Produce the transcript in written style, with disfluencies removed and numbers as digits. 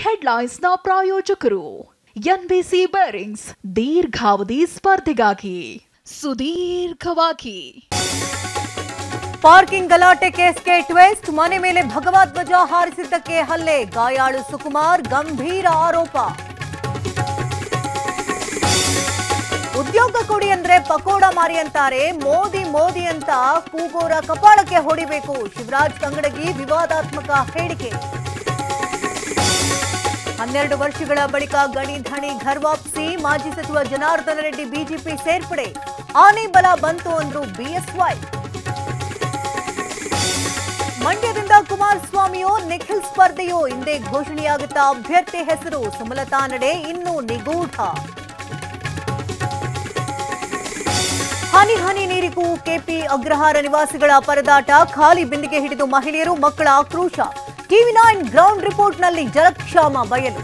ಹೆಡ್ಲೈನ್ಸ್ನ ಪ್ರಾಯೋಜಕರು NBC bearings ದೀರ್ಘಾವಧಿ ಸ್ಪರ್ಧೆಗಾಗಿ ಸುದೀರ್ಘವಾಗಿ ಪಾರ್ಕಿಂಗ್ ಗಲಾಟೆ ಕೇಸ್ಗೆ ಟ್ವಿಸ್ಟ್. ಮನೆ ಮೇಲೆ ಭಗವದ್ ಧ್ವಜ ಹಾರಿಸಿದ್ದಕ್ಕೆ ಹಲ್ಲೆ, ಗಾಯಾಳು ಸುಕುಮಾರ್ ಗಂಭೀರ ಆರೋಪ. ಉದ್ಯೋಗ ಕೊಡಿ ಅಂದ್ರೆ ಪಕೋಡ ಮಾರಿ ಅಂತಾರೆ, ಮೋದಿ ಮೋದಿ ಅಂತ ಕೂಗೋರ ಕಪಾಳಕ್ಕೆ ಹೊಡಿಬೇಕು. ಶಿವರಾಜ್ ಕಂಗಡಗಿ ವಿವಾದಾತ್ಮಕ ಹೇಳಿಕೆ. 12 ವರ್ಷಗಳ ಬಳಿಕ ಗಣಿ ಧಣಿ ಘರ್ ವಾಪಸಿ, ಮಾಜಿ ಸಚಿವ ಜನಾರ್ದನ ರೆಡ್ಡಿ ಬಿಜೆಪಿ ಸೇರ್ಪಡೆ. ಆನೆ ಬಲ ಬಂತು ಅಂದ್ರು ಬಿಎಸ್ವೈ. ಮಂಡ್ಯದಿಂದ ಕುಮಾರಸ್ವಾಮಿಯೋ ನಿಖಿಲ್ ಸ್ಪರ್ಧೆಯೋ, ಹಿಂದೆ ಘೋಷಣೆಯಾಗುತ್ತಾ ಅಭ್ಯರ್ಥಿ ಹೆಸರು. ಸುಮಲತಾ ನಡೆ ಇನ್ನೂ ನಿಗೂಢ. ಹನಿ ಹನಿ ನೀರಿಗೂ ಕೆಪಿ ಅಗ್ರಹಾರ ನಿವಾಸಿಗಳ ಪರದಾಟ, ಖಾಲಿ ಬಿಂದಿಗೆ ಹಿಡಿದು ಮಹಿಳೆಯರು ಮಕ್ಕಳ ಆಕ್ರೋಶ. ಟಿವಿ9 ಗ್ರೌಂಡ್ ರಿಪೋರ್ಟ್ನಲ್ಲಿ ಜಲಕ್ಷಾಮ ಬಯಲು.